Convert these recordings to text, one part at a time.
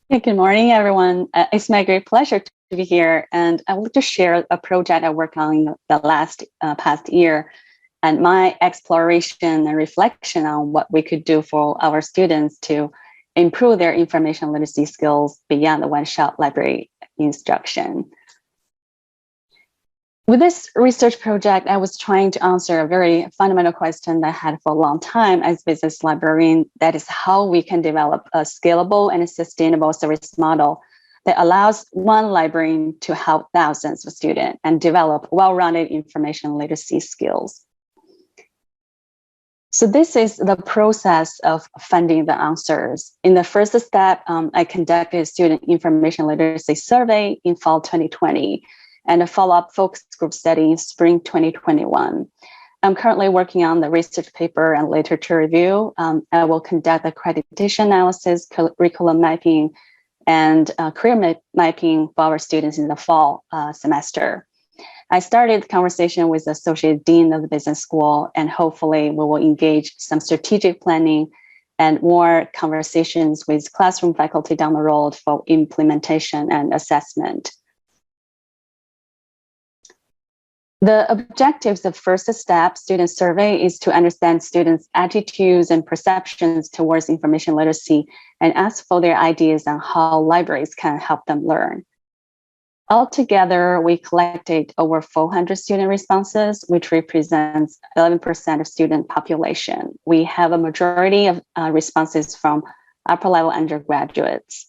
Yeah, good morning, everyone. It's my great pleasure to be here, and I would like to share a project I worked on in the last past year, and my exploration and reflection on what we could do for our students to improve their information literacy skills beyond the one-shot library instruction. With this research project, I was trying to answer a very fundamental question that I had for a long time as business librarian. That is how we can develop a scalable and a sustainable service model that allows one librarian to help thousands of students and develop well-rounded information literacy skills. So this is the process of finding the answers. In the first step, I conducted a student information literacy survey in fall 2020 and a follow-up focus group study in spring 2021. I'm currently working on the research paper and literature review. I will conduct accreditation analysis, curriculum mapping, and career mapping for our students in the fall semester. I started the conversation with the Associate Dean of the Business School, and hopefully we will engage some strategic planning and more conversations with classroom faculty down the road for implementation and assessment. The objectives of first step student survey is to understand students' attitudes and perceptions towards information literacy and ask for their ideas on how libraries can help them learn. Altogether, we collected over 400 student responses, which represents 11% of student population. We have a majority of responses from upper level undergraduates.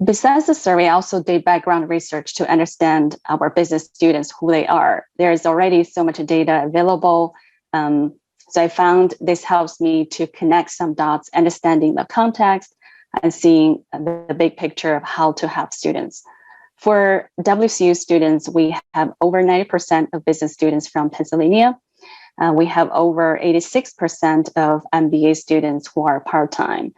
Besides the survey, I also did background research to understand our business students, who they are. There is already so much data available. So I found this helps me to connect some dots, understanding the context and seeing the big picture of how to help students. For WCU students, we have over 90% of business students from Pennsylvania. We have over 86% of MBA students who are part-time.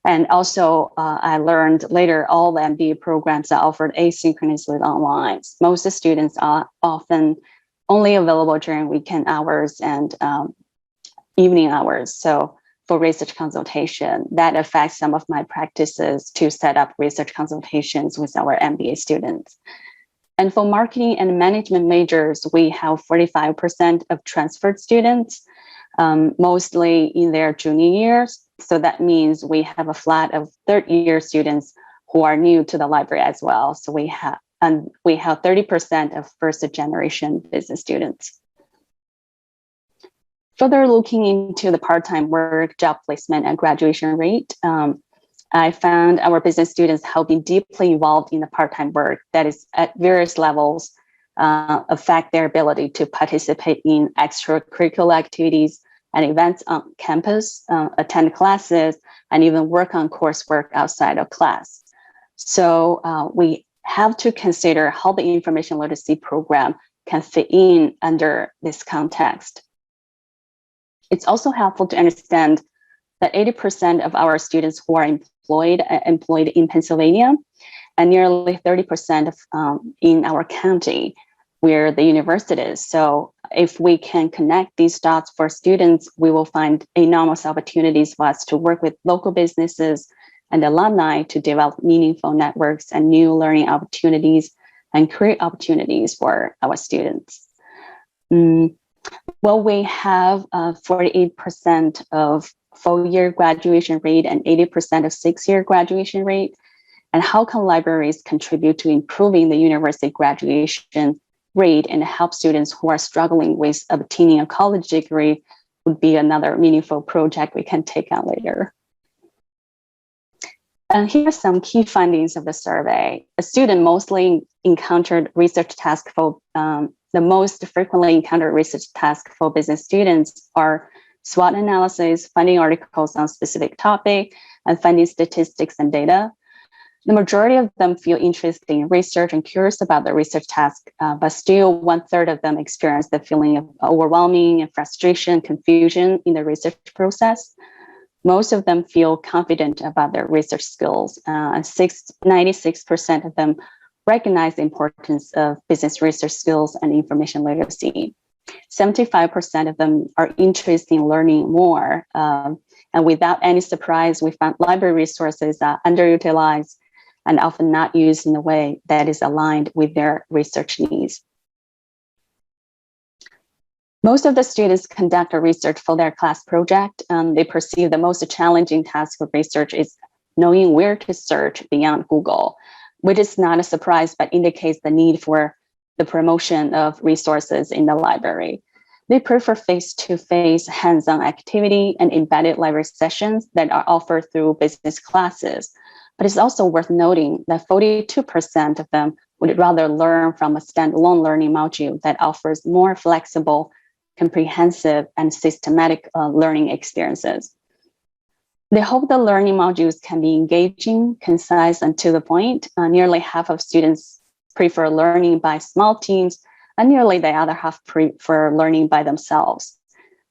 And also, I learned later all the MBA programs are offered asynchronously online. Most of the students are often only available during weekend hours and evening hours. So for research consultation, that affects some of my practices to set up research consultations with our MBA students. And for marketing and management majors, we have 45% of transferred students, mostly in their junior years. So that means we have a flat of third-year students who are new to the library as well. So we have 30% of first-generation business students. Further looking into the part-time work, job placement, and graduation rate, I found our business students have been deeply involved in the part-time work that is at various levels affect their ability to participate in extracurricular activities and events on campus, attend classes, and even work on coursework outside of class. So we have to consider how the information literacy program can fit in under this context. It's also helpful to understand that 80% of our students who are employed in Pennsylvania, and nearly 30% in our county where the university is. So if we can connect these dots for students, we will find enormous opportunities for us to work with local businesses and alumni to develop meaningful networks and new learning opportunities and career opportunities for our students. Well, we have 48% of 4-year graduation rate and 80% of 6-year graduation rate. And how can libraries contribute to improving the university graduation rate and help students who are struggling with obtaining a college degree would be another meaningful project we can take on later. And here are some key findings of the survey. A student mostly encountered research tasks for the most frequently encountered research tasks for business students are SWOT analysis, finding articles on specific topic, and finding statistics and data. The majority of them feel interested in research and curious about the research task, but still 1/3 of them experience the feeling of overwhelming and frustration, confusion in the research process. Most of them feel confident about their research skills. 96% of them recognize the importance of business research skills and information literacy. 75% of them are interested in learning more. And without any surprise, we found library resources are underutilized and often not used in a way that is aligned with their research needs. Most of the students conduct a research for their class project. They perceive the most challenging task of research is knowing where to search beyond Google, which is not a surprise, but indicates the need for the promotion of resources in the library. They prefer face-to-face hands-on activity and embedded library sessions that are offered through business classes. But it's also worth noting that 42% of them would rather learn from a standalone learning module that offers more flexible, comprehensive, and systematic learning experiences. They hope the learning modules can be engaging, concise, and to the point. Nearly half of students prefer learning by small teams, and nearly the other half prefer learning by themselves.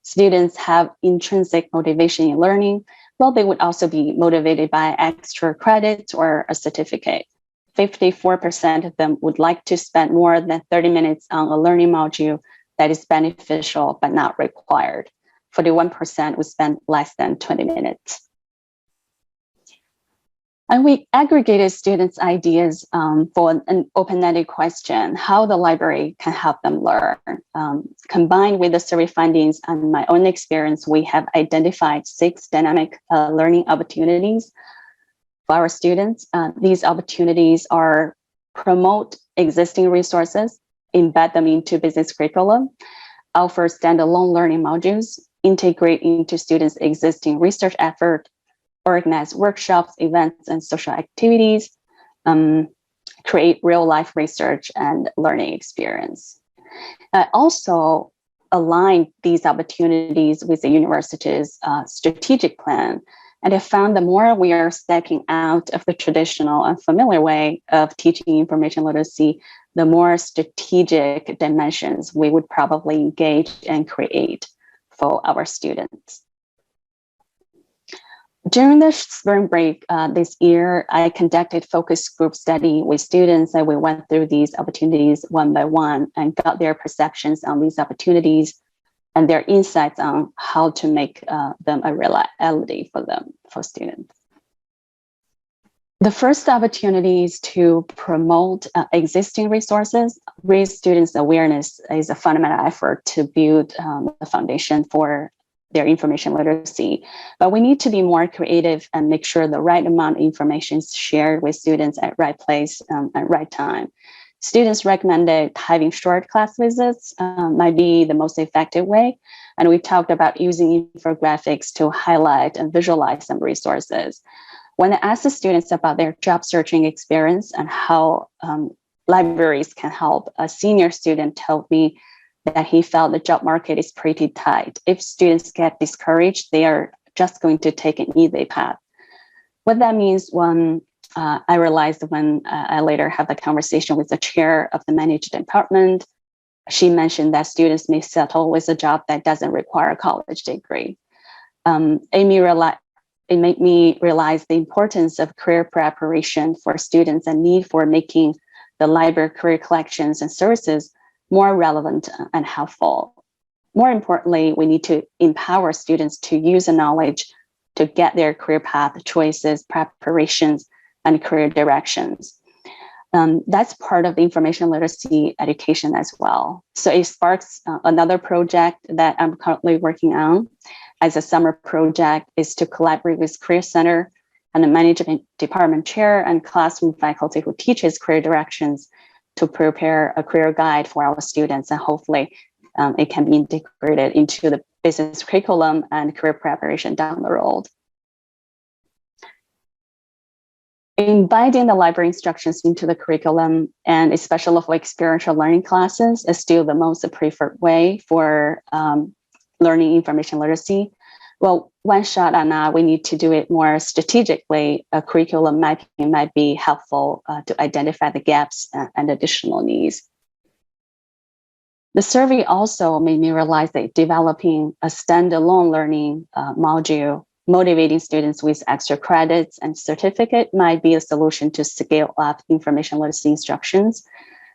Students have intrinsic motivation in learning, while they would also be motivated by extra credits or a certificate. 54% of them would like to spend more than 30 minutes on a learning module that is beneficial but not required. 41% would spend less than 20 minutes. And we aggregated students' ideas for an open-ended question, how the library can help them learn. Combined with the survey findings and my own experience, we have identified 6 dynamic learning opportunities for our students. These opportunities are promote existing resources, embed them into business curriculum, offer standalone learning modules, integrate into students' existing research effort, organize workshops, events, and social activities, create real-life research and learning experience. I also aligned these opportunities with the university's strategic plan. And I found the more we are stepping out of the traditional and familiar way of teaching information literacy, the more strategic dimensions we would probably engage and create for our students. During the spring break this year, I conducted focus group study with students, and we went through these opportunities one by one and got their perceptions on these opportunities and their insights on how to make them a reality for students. The first opportunity is to promote existing resources. Raise students' awareness is a fundamental effort to build a foundation for their information literacy. But we need to be more creative and make sure the right amount of information is shared with students at right place at right time. Students recommended having short class visits might be the most effective way. And we talked about using infographics to highlight and visualize some resources. When I asked the students about their job searching experience and how libraries can help, a senior student told me that he felt the job market is pretty tight. If students get discouraged, they are just going to take an easy path. What that means I realized when I later had the conversation with the chair of the management department, she mentioned that students may settle with a job that doesn't require a college degree. It made me realize the importance of career preparation for students and need for making the library career collections and services more relevant and helpful. More importantly, we need to empower students to use the knowledge to get their career path choices, preparations, and career directions. That's part of the information literacy education as well. So it sparks another project that I'm currently working on as a summer project is to collaborate with Career Center and the management department chair and classroom faculty who teaches career directions to prepare a career guide for our students, and hopefully it can be integrated into the business curriculum and career preparation down the road. Embedding the library instructions into the curriculum, and especially for experiential learning classes, is still the most preferred way for learning information literacy. Well, one shot on that, we need to do it more strategically. A curriculum mapping might be helpful to identify the gaps and additional needs. The survey also made me realize that developing a standalone learning module, motivating students with extra credits and certificate might be a solution to scale up information literacy instructions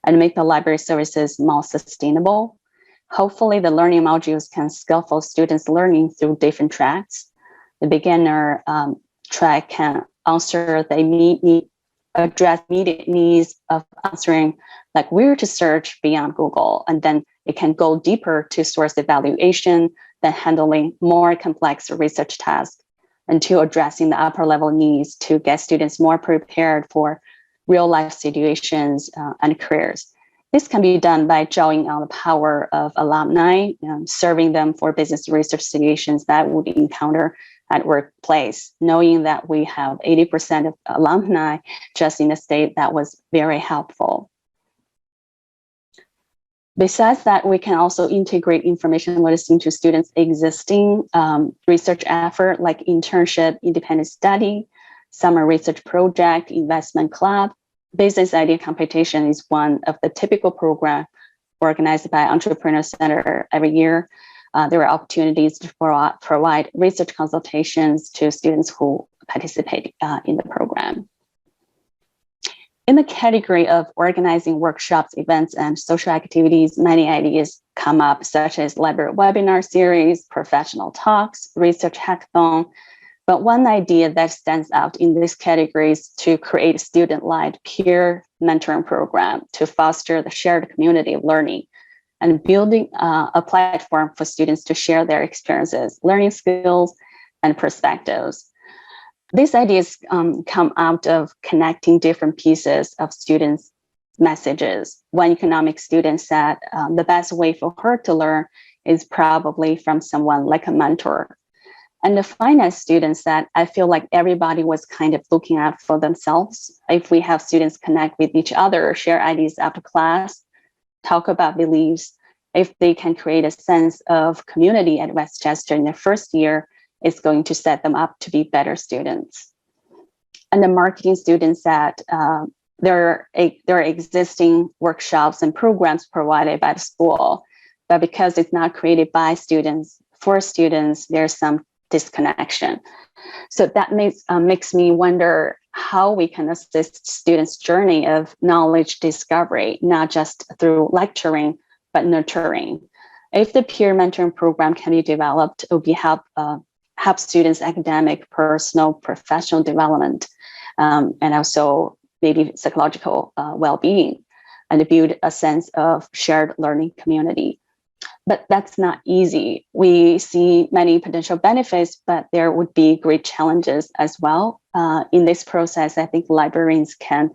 and make the library services more sustainable. Hopefully, the learning modules can scaffold students' learning through different tracks. The beginner track can answer address immediate needs of answering like where to search beyond Google, and then it can go deeper to source evaluation, then handling more complex research tasks, until addressing the upper level needs to get students more prepared for real life situations and careers. This can be done by drawing on the power of alumni, serving them for business research situations that would encounter at workplace. Knowing that we have 80% of alumni just in the state, that was very helpful. Besides that, we can also integrate information literacy into students' existing research effort, like internship, independent study, summer research project, investment club. Business idea competition is one of the typical programs organized by Entrepreneur Center every year. There are opportunities to provide research consultations to students who participate in the program. In the category of organizing workshops, events, and social activities, many ideas come up, such as library webinar series, professional talks, research hackathon. But one idea that stands out in this category is to create a student-led peer mentoring program to foster the shared community of learning and building a platform for students to share their experiences, learning skills, and perspectives. These ideas come out of connecting different pieces of students' messages. One economic student said the best way for her to learn is probably from someone like a mentor. And the finance student said, I feel like everybody was kind of looking out for themselves. If we have students connect with each other, share ideas after class, talk about beliefs, if they can create a sense of community at Westchester in their first year, it's going to set them up to be better students. And the marketing students said there are existing workshops and programs provided by the school, but because it's not created by students, for students, there's some disconnection. So that makes me wonder how we can assist students' journey of knowledge discovery, not just through lecturing, but nurturing. If the peer mentoring program can be developed, it will help students' academic, personal, professional development, and also maybe psychological well-being, and build a sense of shared learning community. But that's not easy. We see many potential benefits, but there would be great challenges as well. In this process, I think librarians can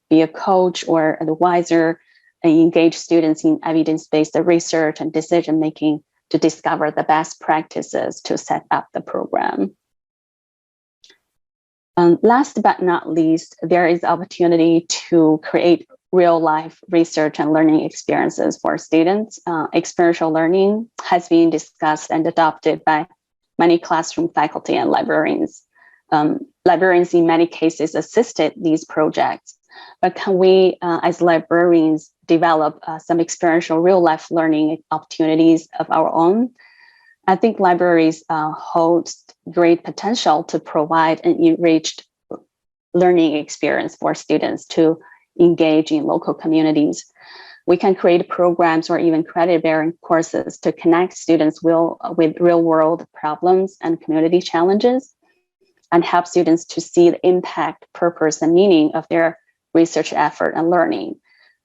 be a coach or advisor and engage students in evidence-based research and decision-making to discover the best practices to set up the program. Last but not least, there is opportunity to create real-life research and learning experiences for students. Experiential learning has been discussed and adopted by many classroom faculty and librarians. Librarians in many cases assisted these projects, but can we, as librarians, develop some experiential real-life learning opportunities of our own? I think libraries hold great potential to provide an enriched learning experience for students to engage in local communities. We can create programs or even credit-bearing courses to connect students with real-world problems and community challenges, and help students to see the impact, purpose, and meaning of their research effort and learning.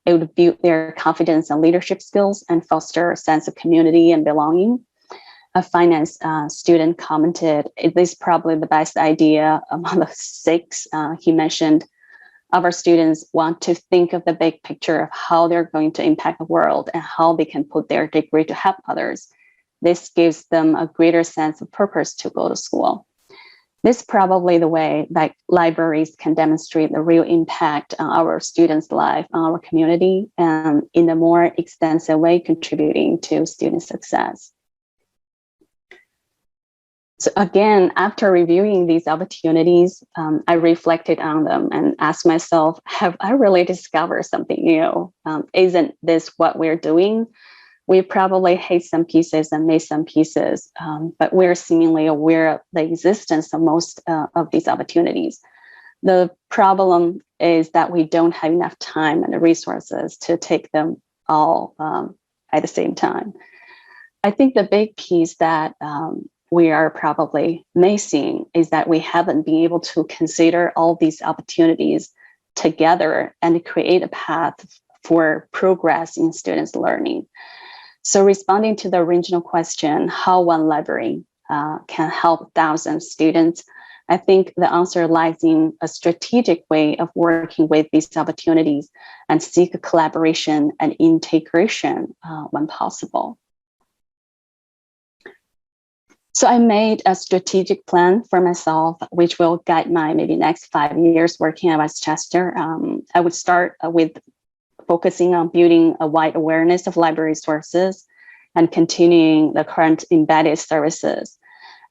It would build their confidence and leadership skills and foster a sense of community and belonging. A finance student commented, "It is probably the best idea among the 6." He mentioned, our students want to think of the big picture of how they're going to impact the world and how they can put their degree to help others. This gives them a greater sense of purpose to go to school. This is probably the way that libraries can demonstrate the real impact on our students' life, on our community, and in a more extensive way, contributing to student success. So again, after reviewing these opportunities, I reflected on them and asked myself, have I really discovered something new? Isn't this what we're doing? We probably hate some pieces and miss some pieces, but we're seemingly aware of the existence of most of these opportunities. The problem is that we don't have enough time and resources to take them all at the same time. I think the big piece that we are probably missing is that we haven't been able to consider all these opportunities together and create a path for progress in students' learning. So responding to the original question, how one library can help thousands of students, I think the answer lies in a strategic way of working with these opportunities and seek collaboration and integration when possible. So I made a strategic plan for myself, which will guide my maybe next 5 years working at Westchester. I would start with focusing on building a wide awareness of library resources and continuing the current embedded services.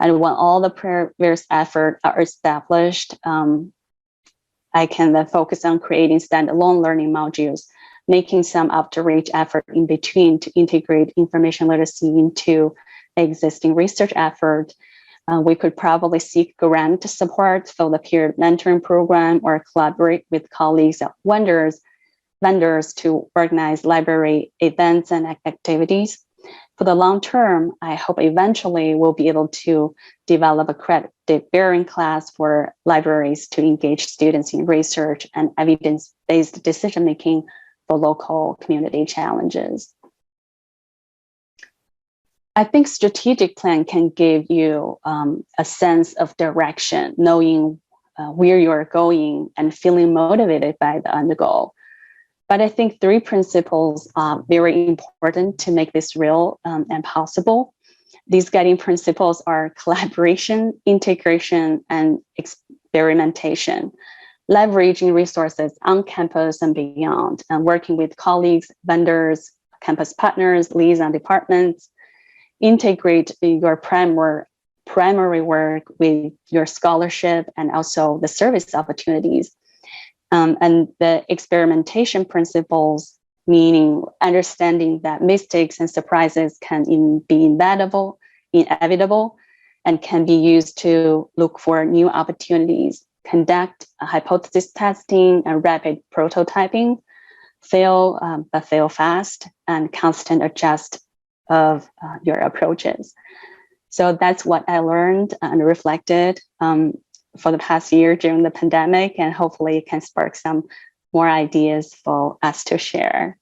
And when all the various efforts are established, I can then focus on creating standalone learning modules, making some outreach effort in between to integrate information literacy into existing research effort. We could probably seek grant support for the peer mentoring program or collaborate with colleagues at vendors to organize library events and activities. For the long term, I hope eventually we'll be able to develop a credit-bearing class for libraries to engage students in research and evidence-based decision-making for local community challenges. I think strategic plan can give you a sense of direction, knowing where you're going and feeling motivated by the end goal. But I think 3 principles are very important to make this real and possible. These guiding principles are collaboration, integration, and experimentation, leveraging resources on campus and beyond, and working with colleagues, vendors, campus partners, liaison departments, integrate your primary work with your scholarship and also the service opportunities. And the experimentation principles, meaning understanding that mistakes and surprises can be inevitable, and can be used to look for new opportunities, conduct hypothesis testing and rapid prototyping, fail, but fail fast, and constant adjust of your approaches. So that's what I learned and reflected for the past year during the pandemic, and hopefully it can spark some more ideas for us to share.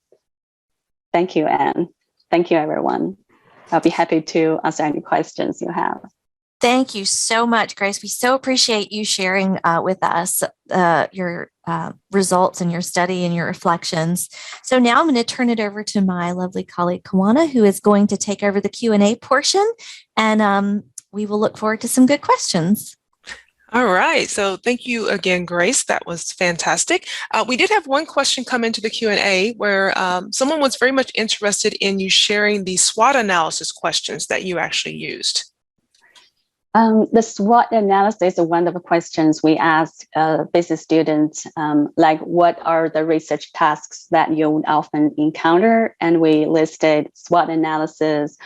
Thank you, Anne. Thank you, everyone. I'll be happy to answer any questions you have. Thank you so much, Grace. We so appreciate you sharing with us your results and your study and your reflections. So now I'm going to turn it over to my lovely colleague, Kawana, who is going to take over the Q&A portion, and we will look forward to some good questions. All right. So thank you again, Grace. That was fantastic. We did have one question come into the Q&A where someone was very much interested in you sharing the SWOT analysis questions that you actually used. The SWOT analysis is one of the questions we ask business students, like what are the research tasks that you would often encounter? And we listed SWOT analysis,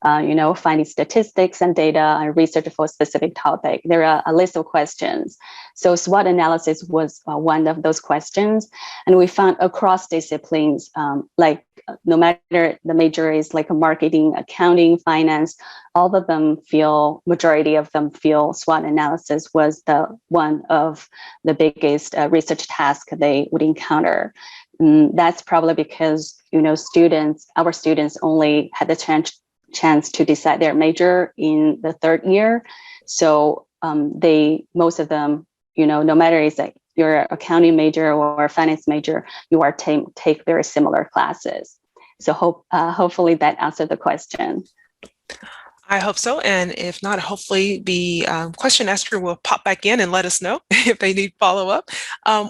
finding statistics and data and research for a specific topic. There are a list of questions. So SWOT analysis was one of those questions. And we found across disciplines, like no matter the major is like marketing, accounting, finance, all of them majority of them feel SWOT analysis was the one of the biggest research task they would encounter. That's probably because, our students only had the chance to decide their major in the 3rd year. So most of them, no matter is that you're accounting major or finance major, you are take very similar classes. So hopefully that answered the question. I hope so. And if not, hopefully the question asker will pop back in and let us know if they need follow-up.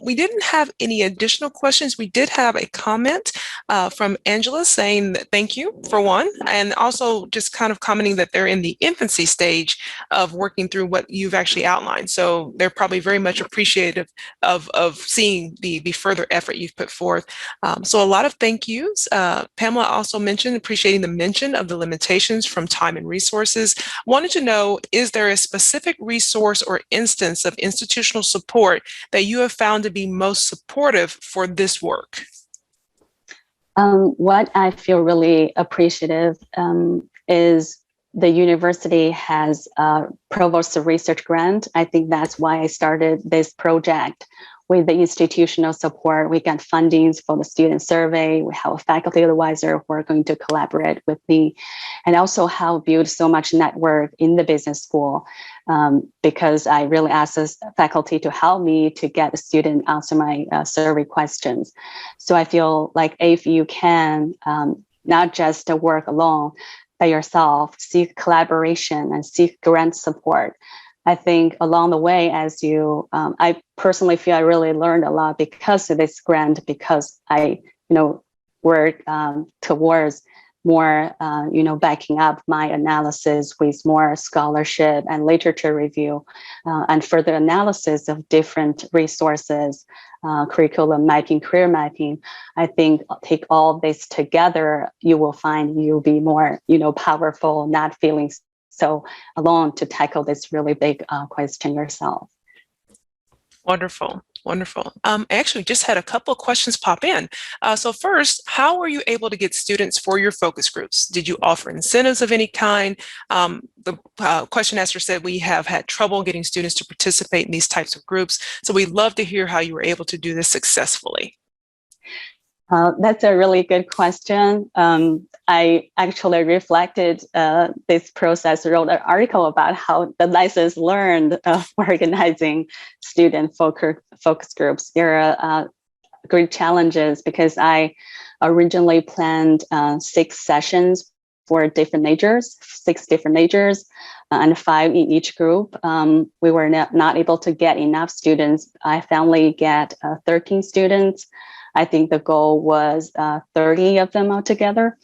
We didn't have any additional questions. We did have a comment from Angela saying that thank you for one, and also just kind of commenting that they're in the infancy stage of working through what you've actually outlined. So they're probably very much appreciative of seeing the further effort you've put forth. So a lot of thank yous. Pamela also mentioned appreciating the mention of the limitations from time and resources. Wanted to know, is there a specific resource or instance of institutional support that you have found to be most supportive for this work? What I feel really appreciative is the university has a provost research grant. I think that's why I started this project. With the institutional support, we got fundings for the student survey. We have a faculty advisor who are going to collaborate with me, and also have built so much network in the business school, because I really asked the faculty to help me to get the student answer my survey questions. So I feel like if you can not just work alone by yourself, seek collaboration and seek grant support. I think along the way, as you, I personally feel I really learned a lot because of this grant, because I, work towards more, backing up my analysis with more scholarship and literature review, and further analysis of different resources, curriculum mapping, career mapping. I think take all this together, you will find you'll be more, powerful, not feeling so alone to tackle this really big question yourself. Wonderful. Wonderful. I actually just had a couple of questions pop in. So first, how were you able to get students for your focus groups? Did you offer incentives of any kind? The question asker said we have had trouble getting students to participate in these types of groups. So we'd love to hear how you were able to do this successfully. That's a really good question. I actually reflected this process, wrote an article about how the lessons learned of organizing student focus groups. There are great challenges because I originally planned 6 sessions for different majors, 6 different majors, and 5 in each group. We were not able to get enough students. I finally get 13 students. I think the goal was 30 of them altogether.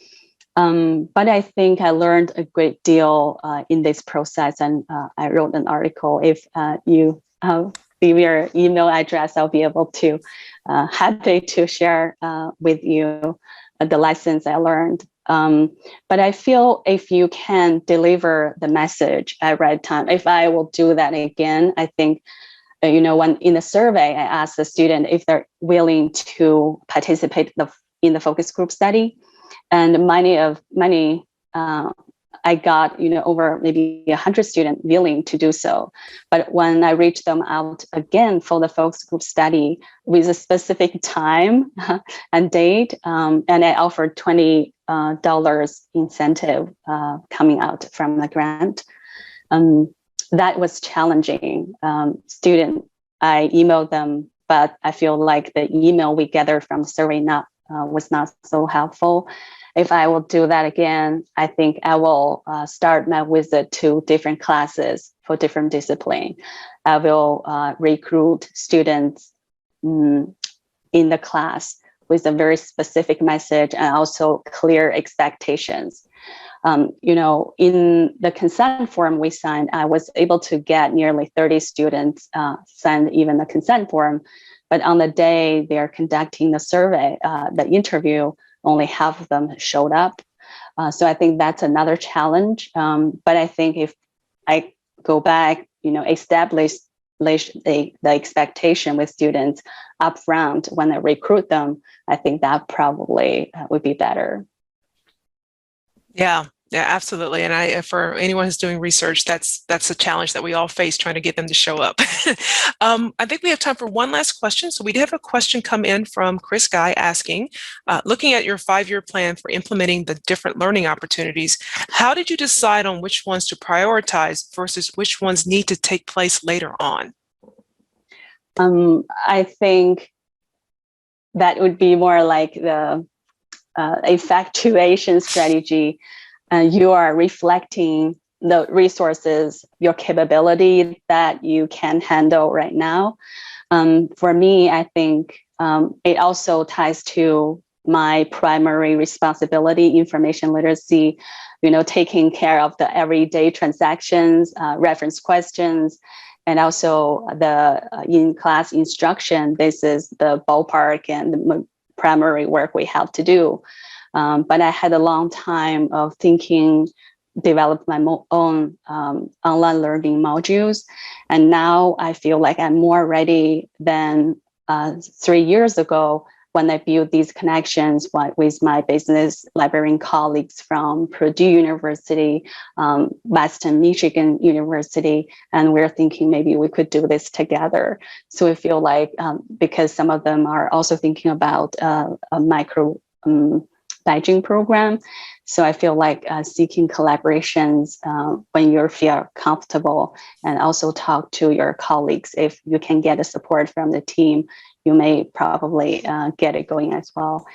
But I think I learned a great deal in this process, and I wrote an article. If you leave your email address, I'll be able to happy to share with you the lessons I learned. But I feel if you can deliver the message at right time, if I will do that again, I think when in the survey, I asked the student if they're willing to participate in the focus group study, and many I got over maybe 100 students willing to do so. But when I reached them out again for the focus group study with a specific time and date, and I offered $20 incentive coming out from the grant. That was challenging. I emailed them, but I feel like the email we gathered from the survey was not so helpful. If I will do that again, I think I will start my visit to different classes for different discipline. I will recruit students in the class with a very specific message and also clear expectations. In the consent form we signed, I was able to get nearly 30 students sign even the consent form. But on the day they're conducting the survey, the interview, only half of them showed up. So I think that's another challenge. But I think if I go back, establish the expectation with students upfront when I recruit them, I think that probably would be better. Yeah, absolutely. And for anyone who's doing research, that's a challenge that we all face, trying to get them to show up. I think we have time for one last question. So we did have a question come in from Chris Guy asking, looking at your 5-year plan for implementing the different learning opportunities, how did you decide on which ones to prioritize versus which ones need to take place later on? I think that would be more like the effectuation strategy. You are reflecting the resources, your capability that you can handle right now. For me, I think it also ties to my primary responsibility, information literacy, taking care of the everyday transactions, reference questions, and also the in-class instruction. This is the ballpark and the primary work we have to do. But I had a long time of thinking, developed my own online learning modules. And now I feel like I'm more ready than 3 years ago when I build these connections with my business librarian colleagues from Purdue University, Western Michigan University, and we're thinking maybe we could do this together. So I feel like because some of them are also thinking about a micro badging program. So I feel like seeking collaborations when you feel comfortable, and also talk to your colleagues. If you can get the support from the team, you may probably get it going as well.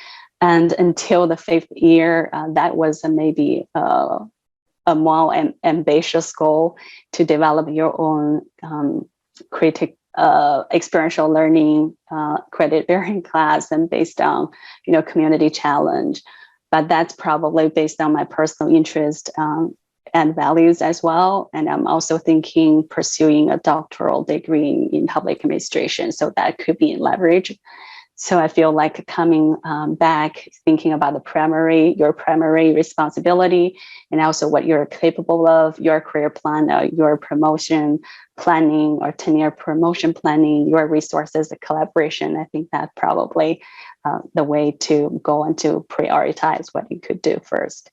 And until the 5th year, that was maybe a more ambitious goal to develop your own experiential learning credit bearing class, and based on community challenge. But that's probably based on my personal interest and values as well. And I'm also thinking pursuing a doctoral degree in public administration, so that could be in leverage. So I feel like coming back, thinking about your primary responsibility, and also what you're capable of, your career plan, your promotion planning or tenure promotion planning, your resources, the collaboration. I think that's probably the way to go and to prioritize what you could do first.